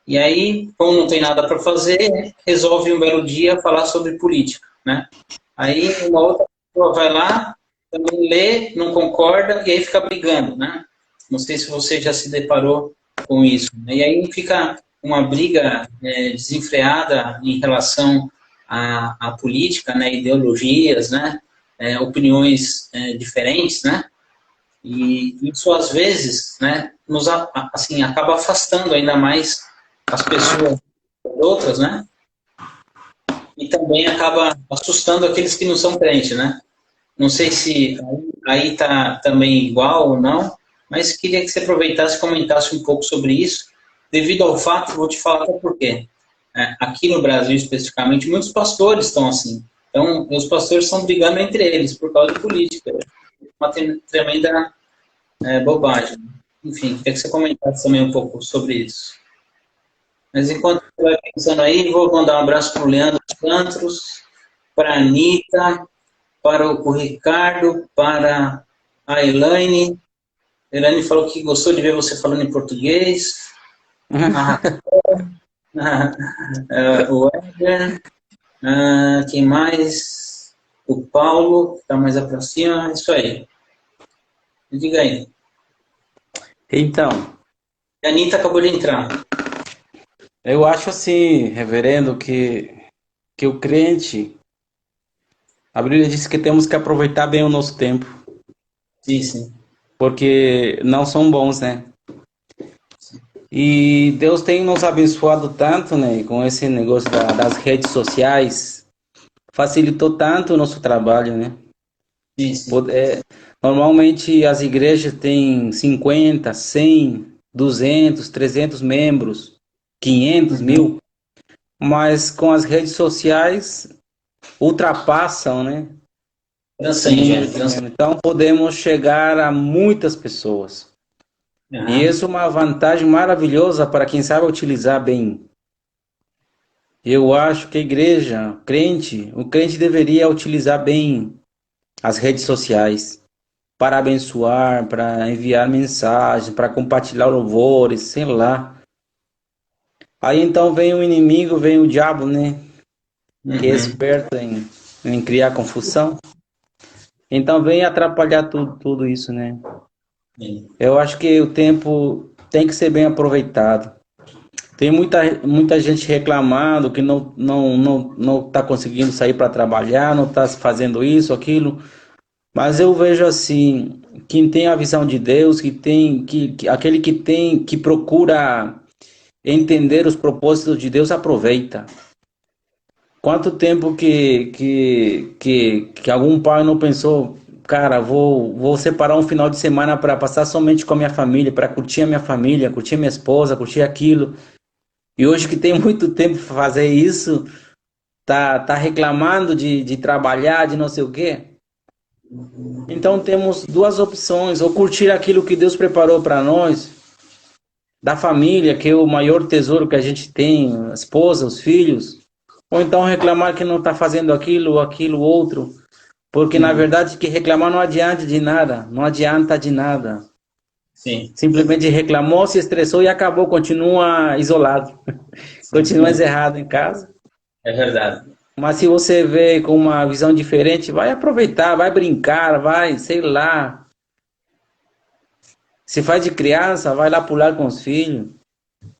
e aí, como não tem nada para fazer, resolve um belo dia falar sobre política, né, aí uma outra pessoa vai lá, também lê, não concorda e aí fica brigando, né? Não sei se você já se deparou com isso, né? E aí fica uma briga desenfreada em relação à política, né? Ideologias, né? Opiniões diferentes, né? E isso às vezes, né? Assim, acaba afastando ainda mais as pessoas das outras, né? E também acaba assustando aqueles que não são crentes, né? Não sei se aí está também igual ou não, mas queria que você aproveitasse e comentasse um pouco sobre isso, devido ao fato, vou te falar por quê. Aqui no Brasil, especificamente, muitos pastores estão assim. Então, os pastores estão brigando entre eles por causa de política. Uma tremenda bobagem. Enfim, queria que você comentasse também um pouco sobre isso. Mas enquanto você vai pensando aí, vou mandar um abraço para o Leandro Santos, para a Anitta, para o Ricardo, para a Elaine. A Elaine falou que gostou de ver você falando em português. A o Edgar. Quem mais? O Paulo, que está mais para cima. Isso aí. Diga aí. Então, A Anitta acabou de entrar. eu acho assim, reverendo, que o crente, a Bíblia diz que temos que aproveitar bem o nosso tempo, Sim, sim. porque não são bons, né? E Deus tem nos abençoado tanto, né, com esse negócio das redes sociais, facilitou tanto o nosso trabalho, né? Sim, sim. Normalmente as igrejas têm 50, 100, 200, 300 membros, 500 mil, mas com as redes sociais ultrapassam, né, o Transcende, número de transcende. membros. Então podemos chegar a muitas pessoas. E isso é uma vantagem maravilhosa para quem sabe utilizar bem. Eu acho que a igreja, o crente deveria utilizar bem as redes sociais para abençoar, para enviar mensagens, para compartilhar louvores, sei lá. Aí então vem o inimigo, vem o diabo, né? Que é esperto em criar confusão. Então vem atrapalhar tudo isso, né? Eu acho que o tempo tem que ser bem aproveitado. Tem muita gente reclamando que não está conseguindo sair para trabalhar, não está fazendo isso, aquilo. Mas eu vejo assim, quem tem a visão de Deus, aquele que procura entender os propósitos de Deus, aproveita. Quanto tempo que algum pai não pensou, cara, vou separar um final de semana para passar somente com a minha família, para curtir a minha família, curtir a minha esposa, curtir aquilo. E hoje que tem muito tempo para fazer isso, tá reclamando de trabalhar, de não sei o quê. Então temos duas opções: ou curtir aquilo que Deus preparou para nós, da família, que é o maior tesouro que a gente tem, a esposa, os filhos, ou então reclamar que não está fazendo aquilo, outro, porque na verdade que reclamar não adianta de nada, não adianta de nada. Sim. Simplesmente reclamou, se estressou e acabou, continua isolado, continua errado em casa. É verdade. Mas se você vê com uma visão diferente, vai aproveitar, vai brincar, vai, sei lá. Se faz de criança, vai lá pular com os filhos.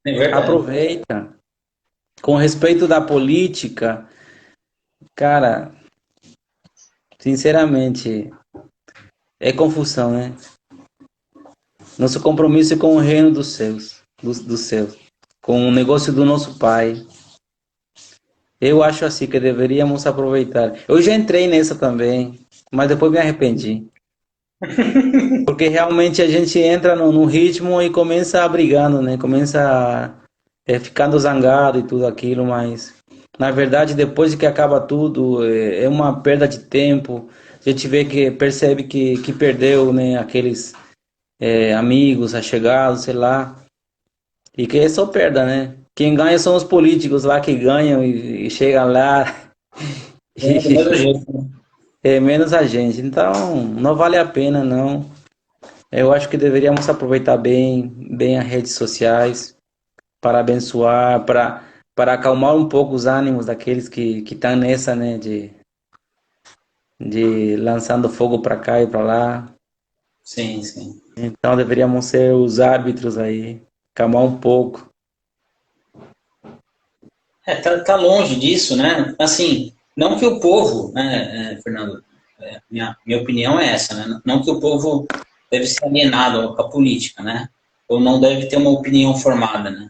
É verdade. Aproveita. Com respeito da política, cara, sinceramente, é confusão, né? Nosso compromisso é com o reino dos céus, dos céus, com o negócio do nosso Pai. Eu acho assim que deveríamos aproveitar. Eu já entrei nessa também, mas depois me arrependi. Porque realmente a gente entra no ritmo e começa brigando, né? Começa ficando zangado e tudo aquilo, mas Na verdade, depois de que acaba tudo, é uma perda de tempo. A gente vê que percebe que perdeu, né, aqueles amigos, allegados, sei lá. E que é só perda, né? Quem ganha são os políticos lá que ganham e chegam lá É, do mesmo e jeito, né? é menos a gente. Então, não vale a pena, não. Eu acho que deveríamos aproveitar bem as redes sociais para abençoar, para acalmar um pouco os ânimos daqueles que estão nessa, né, de lançando fogo para cá e para lá. Sim, sim. Então deveríamos ser os árbitros aí, acalmar um pouco. Tá longe disso, né? Assim, não que o povo, né, Fernando, minha opinião é essa, né? Não que o povo deve ser alienado à política, né? Ou não deve ter uma opinião formada, né?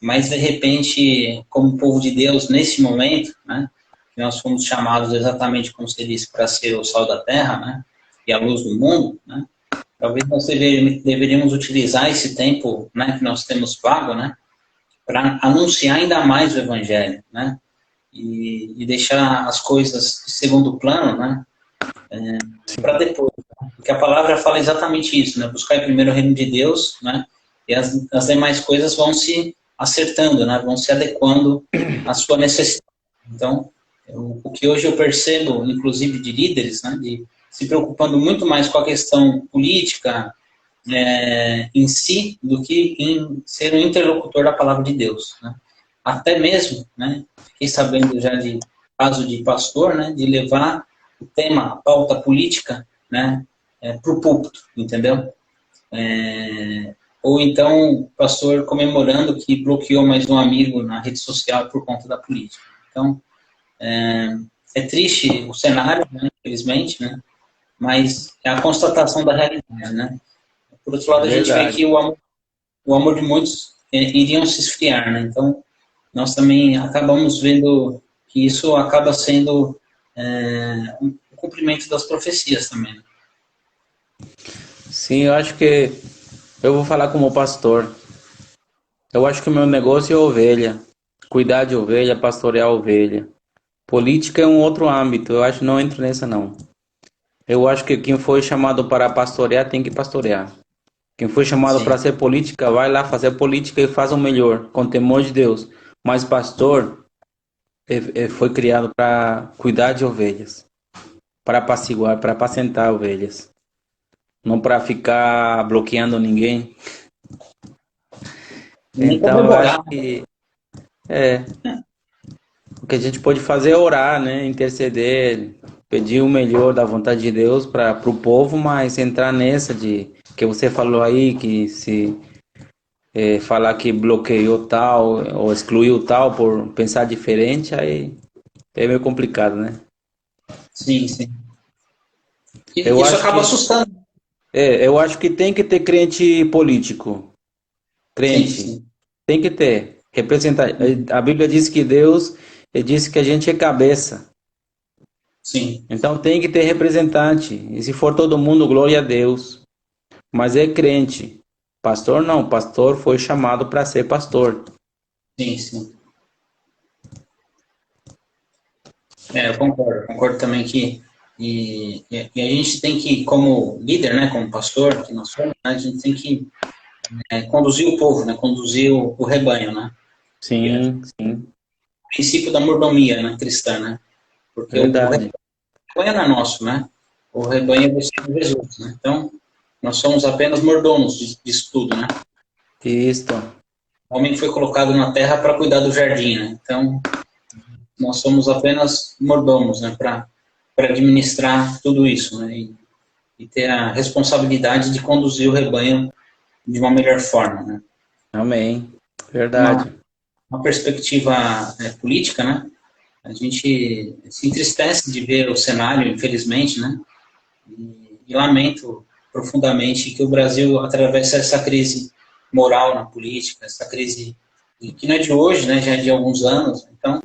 Mas, de repente, como povo de Deus, nesse momento, né? Que nós fomos chamados exatamente como você disse, para ser o sal da terra, né? E a luz do mundo, né? Talvez nós deveríamos utilizar esse tempo, né, que nós temos pago, né? Para anunciar ainda mais o evangelho, né? E deixar as coisas de segundo plano, né? Para depois. Porque a palavra fala exatamente isso, né? Buscar primeiro o reino de Deus, né? E as demais coisas vão se acertando, né? Vão se adequando à sua necessidade. Então, o que hoje eu percebo, inclusive de líderes, né? De se preocupando muito mais com a questão política em si do que em ser um interlocutor da palavra de Deus, né? Até mesmo, né? Fiquei sabendo já de caso de pastor, né? De levar o tema, a pauta política, né, para o púlpito, entendeu? Ou então, o pastor comemorando que bloqueou mais um amigo na rede social por conta da política. Então, é triste o cenário, né, infelizmente, né, mas é a constatação da realidade, né? Por outro lado, a gente vê Verdade. que o amor de muitos iriam se esfriar, né? Então, nós também acabamos vendo que isso acaba sendo um cumprimento das profecias também, né? Sim, eu acho que eu vou falar como pastor. Eu acho que o meu negócio é ovelha. Cuidar de ovelha, pastorear ovelha. Política é um outro âmbito. Eu acho que não entro nessa, não. Eu acho que quem foi chamado para pastorear tem que pastorear. Quem foi chamado para Sim, ser política, vai lá fazer política e faz o melhor, com temor de Deus. Mas pastor foi criado para cuidar de ovelhas, para apaciguar, para apacentar ovelhas, não para ficar bloqueando ninguém. nem Então eu acho comemorar. que o que a gente pode fazer é orar, né? Interceder, pedir o melhor da vontade de Deus para o povo, mas entrar nessa de que você falou aí, que se falar que bloqueou tal ou excluiu tal por pensar diferente, aí é meio complicado, né? Sim, sim. E Eu isso acho acaba que assustando. eu acho que tem que ter crente político, Sim, crente, sim. tem que ter representar. A Bíblia diz que Deus disse que a gente é cabeça. Sim, Então tem que ter representante. E se for todo mundo, glória a Deus. Mas é crente. Pastor não, pastor foi chamado para ser pastor. sim, sim. Eu concordo também que e a gente tem que, como líder, né, como pastor, que nós somos, né, a gente tem que conduzir o povo, né, conduzir o rebanho, né, e é Sim, sim, o princípio da mordomia, né, cristã, né, porque o verdade. rebanho não é nosso, né, o rebanho é do Senhor Jesus, né, então nós somos apenas mordomos disso tudo, né. Isto. O homem foi colocado na terra para cuidar do jardim, né, então nós somos apenas mordomos, né, para administrar tudo isso, né, e ter a responsabilidade de conduzir o rebanho de uma melhor forma, né. Amém. Uma, Verdade. uma perspectiva política, né, a gente se entristece de ver o cenário, infelizmente, né, e lamento profundamente que o Brasil atravessa essa crise moral na política, essa crise que não é de hoje, né, já é de alguns anos, então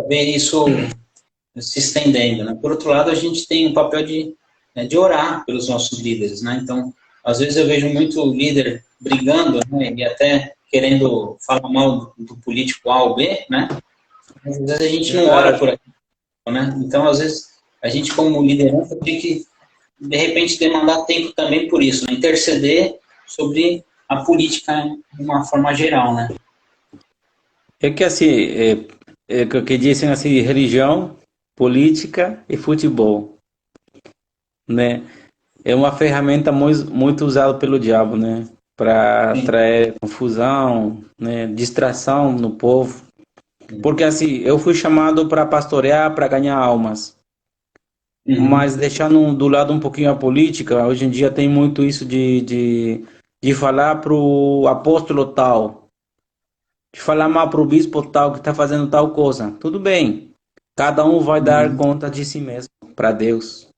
ver isso se estendendo, né? Por outro lado, a gente tem um papel de orar pelos nossos líderes, né? Então, às vezes eu vejo muito líder brigando, né? E até querendo falar mal do político A ou B, né? Mas, às vezes a gente não ora por aquilo, né? Então, às vezes, a gente como liderança tem que, de repente, demandar tempo também por isso, né? Interceder sobre a política de uma forma geral, né? É que assim, que dizem assim, religião, política e futebol, né? É uma ferramenta muito usada pelo diabo, né? Para Sim. atrair confusão, né? Distração no povo. Porque assim, eu fui chamado para pastorear, para ganhar almas. Uhum. Mas deixando do lado um pouquinho a política, hoje em dia tem muito isso de falar pro apóstolo tal, de falar mal pro bispo tal que está fazendo tal coisa. Tudo bem, cada um vai dar Uhum. conta de si mesmo para Deus.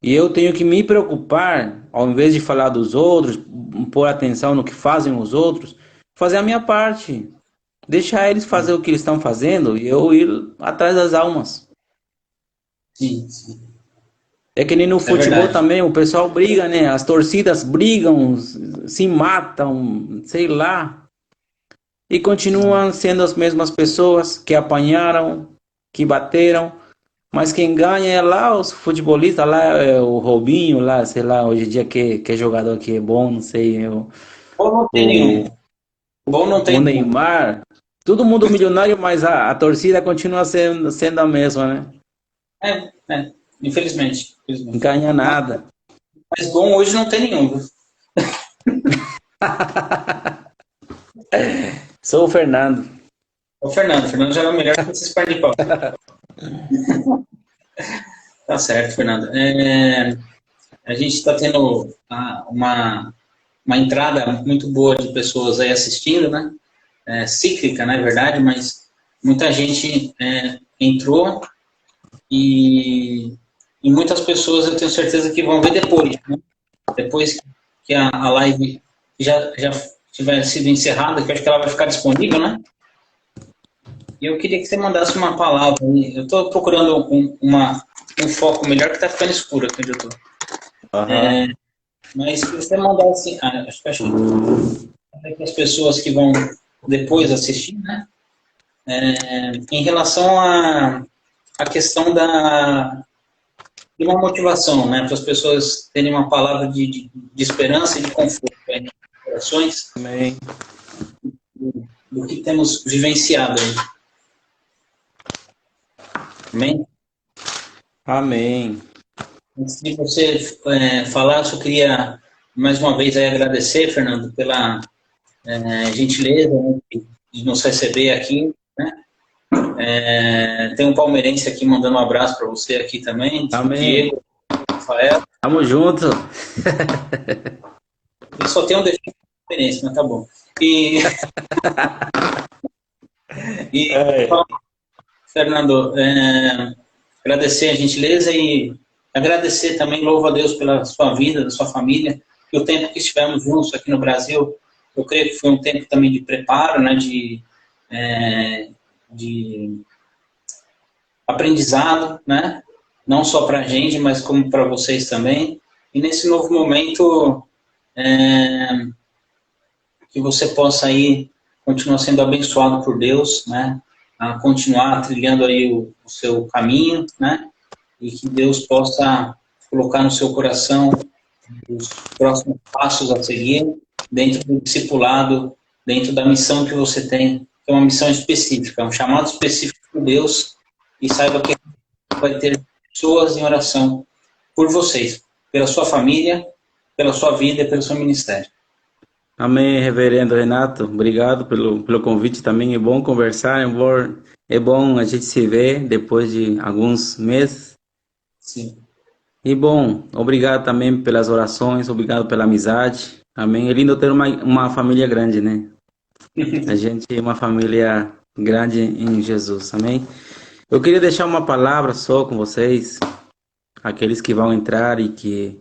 E eu tenho que me preocupar, ao invés de falar dos outros, pôr atenção no que fazem os outros, fazer a minha parte. Deixar eles fazer o que eles estão fazendo e eu ir atrás das almas. Sim, sim. É que nem no É futebol verdade. também, o pessoal briga, né? As torcidas brigam, se matam, sei lá. E continuam sendo as mesmas pessoas que apanharam, que bateram. Mas quem ganha é lá os futebolistas, lá é o Robinho, lá, sei lá, hoje em dia que é jogador que é bom, não sei, Bom não tem o, nenhum. Bom não o tem nenhum. Neymar. Todo mundo milionário, mas a torcida continua sendo a mesma, né? Infelizmente. Não Infelizmente. ganha Mas, nada. mas bom hoje não tem nenhum, viu? Sou o Fernando. O Fernando. O Fernando já é o melhor que esses pés de pau. Tá certo, Fernando. A gente está tendo uma entrada muito boa de pessoas aí assistindo, né? Cíclica, na verdade, mas muita gente entrou e muitas pessoas eu tenho certeza que vão ver depois, né? Depois que a live já tiver sido encerrada, que eu acho que ela vai ficar disponível, né? E eu queria que você mandasse uma palavra. Eu estou procurando um foco melhor que está ficando escuro aqui onde eu estou. Aham. Mas se você mandasse, acho que as pessoas que vão depois assistir, né? Em relação à questão de uma motivação, né? Para as pessoas terem uma palavra de esperança e de conforto aí nos corações Amém. do que temos vivenciado aí. Amém? Amém. Antes de você falar, eu só queria mais uma vez aí agradecer, Fernando, pela gentileza, né, de nos receber aqui, né? Tem um palmeirense aqui mandando um abraço para você aqui também, Amém. Diego, Rafael. Tamo junto. Ele só tem um defeito de palmeirense, mas tá bom. E, e É. Fernando, agradecer a gentileza e agradecer também, louvo a Deus pela sua vida, da sua família, e o tempo que estivemos juntos aqui no Brasil, eu creio que foi um tempo também de preparo, né, de aprendizado, né, não só para a gente, mas como para vocês também. E nesse novo momento, que você possa aí continuar sendo abençoado por Deus, né, a continuar trilhando aí o seu caminho, né, e que Deus possa colocar no seu coração os próximos passos a seguir dentro do discipulado, dentro da missão que você tem, que é uma missão específica, um chamado específico por Deus, e saiba que vai ter pessoas em oração por vocês, pela sua família, pela sua vida e pelo seu ministério. Amém, reverendo Renato. Obrigado pelo convite também. É bom conversar, é bom a gente se ver depois de alguns meses. Sim. E bom, obrigado também pelas orações, obrigado pela amizade. Amém. É lindo ter uma família grande, né? A gente é uma família grande em Jesus. Amém. Eu queria deixar uma palavra só com vocês, aqueles que vão entrar e que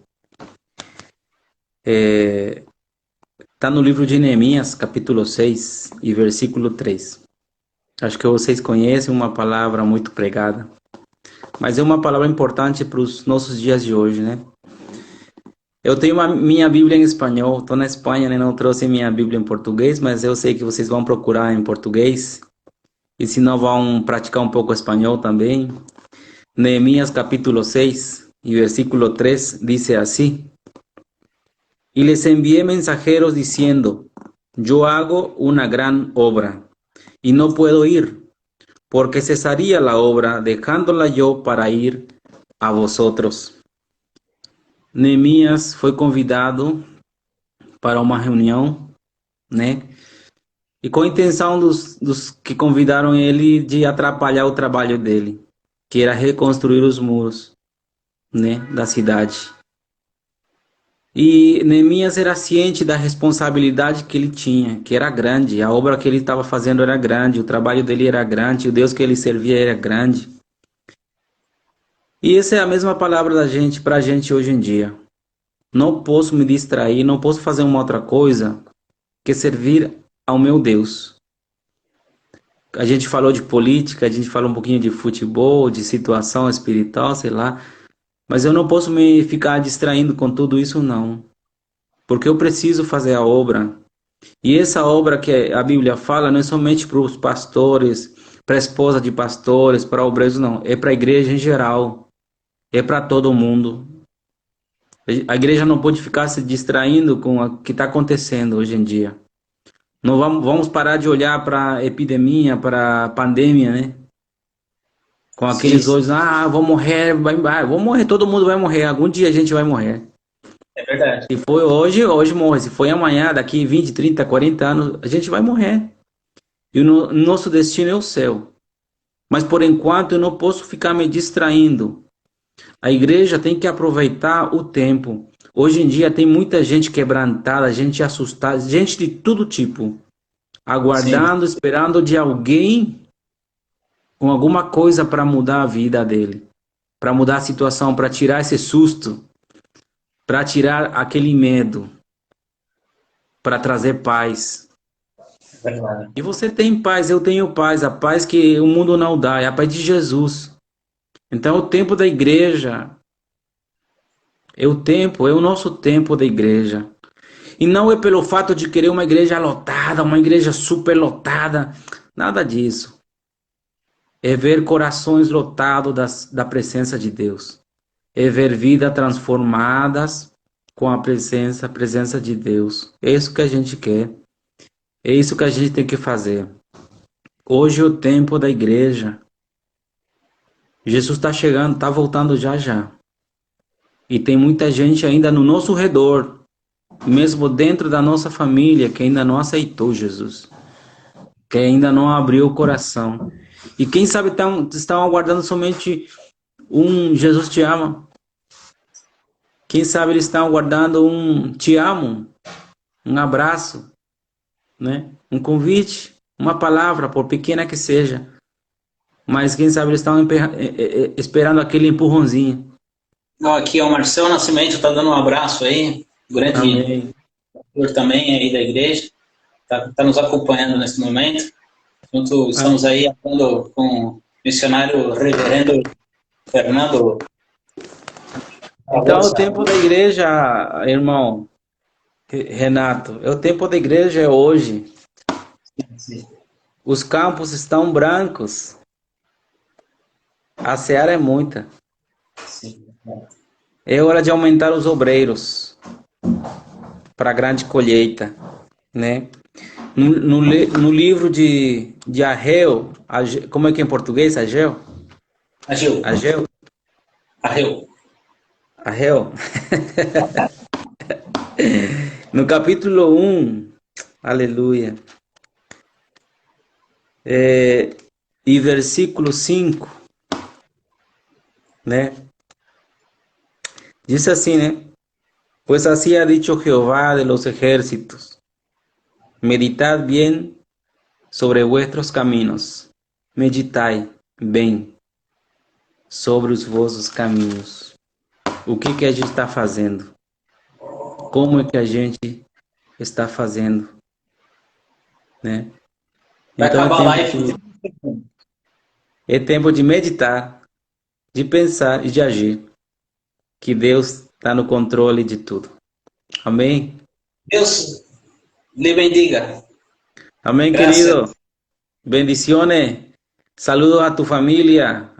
está no livro de Neemias, capítulo 6 e versículo 3. Acho que vocês conhecem uma palavra muito pregada, mas é uma palavra importante para os nossos dias de hoje, né? Eu tenho minha Bíblia em espanhol. Estou na Espanha, né? Não trouxe minha Bíblia em português, mas eu sei que vocês vão procurar em português. E se não, vão praticar um pouco espanhol também. Neemías capítulo 6 y versículo 3 dice así: Y les envié mensajeros diciendo, yo hago una gran obra, y no puedo ir, porque cesaría la obra, dejándola yo para ir a vosotros. Neemias foi convidado para uma reunião, né? E com a intenção dos que convidaram ele de atrapalhar o trabalho dele, que era reconstruir os muros, né, da cidade. E Neemias era ciente da responsabilidade que ele tinha, que era grande, a obra que ele estava fazendo era grande, o trabalho dele era grande, o Deus que ele servia era grande. E essa é a mesma palavra da gente para a gente hoje em dia. Não posso me distrair, não posso fazer uma outra coisa que servir ao meu Deus. A gente falou de política, a gente falou um pouquinho de futebol, de situação espiritual, sei lá. Mas eu não posso me ficar distraindo com tudo isso, não. Porque eu preciso fazer a obra. E essa obra que a Bíblia fala não é somente para os pastores, para a esposa de pastores, para obreiros, não. É para a igreja em geral. É para todo mundo. A igreja não pode ficar se distraindo com o que está acontecendo hoje em dia. Não vamos parar de olhar para a epidemia, para a pandemia, né? Com aqueles Sim, olhos, vou morrer, vou morrer, todo mundo vai morrer, algum dia a gente vai morrer. é verdade. Se foi hoje, hoje morre. Se foi amanhã, daqui 20, 30, 40 anos, a gente vai morrer. E o nosso destino é o céu. Mas por enquanto eu não posso ficar me distraindo. A igreja tem que aproveitar o tempo. Hoje em dia tem muita gente quebrantada, gente assustada, gente de todo tipo, Sim, aguardando, esperando de alguém com alguma coisa para mudar a vida dele, para mudar a situação, para tirar esse susto, para tirar aquele medo, para trazer paz. é verdade. E você tem paz, eu tenho paz, a paz que o mundo não dá, é a paz de Jesus. Então o tempo da igreja é o nosso tempo da igreja. E não é pelo fato de querer uma igreja lotada, uma igreja super lotada, nada disso. É ver corações lotados da presença de Deus. É ver vidas transformadas com a presença de Deus. É isso que a gente quer. É isso que a gente tem que fazer. Hoje é o tempo da igreja. Jesus está chegando, está voltando já já. E tem muita gente ainda no nosso redor, mesmo dentro da nossa família, que ainda não aceitou Jesus, que ainda não abriu o coração. E quem sabe estão aguardando somente um Jesus te ama. Quem sabe eles estão aguardando um te amo, um abraço, né? Um convite, uma palavra, por pequena que seja. Mas quem sabe eles estão esperando aquele empurrãozinho. Ó, aqui, ó, o Marcelo Nascimento tá dando um abraço aí, grande Amém. pastor também aí da igreja, tá nos acompanhando nesse momento. Estamos Amém. aí falando com o missionário reverendo Fernando Então, o Barbosa. tempo da igreja, irmão Renato, o tempo da igreja é hoje. Sim, Os campos estão brancos. A seara é muita. sim. É hora de aumentar os obreiros para a grande colheita, né? No livro de Ageu, como é que é em português? Ageu? Agil, Ageu? Arreu. Ageu? No capítulo 1, aleluia, e versículo 5, né? Diz assim, né? Pues así ha dicho Jehová de los ejércitos, meditad bien sobre vuestros caminos, meditai bem sobre os vossos caminhos. O que a gente está fazendo? Como é que a gente está fazendo, né? Vai Então acabar a live. é tempo de meditar, de pensar e de agir. Que Deus está no controle de tudo. Amém? Deus lhe bendiga. Amén, Gracias. querido. Bendiciones. Saludos a tu familia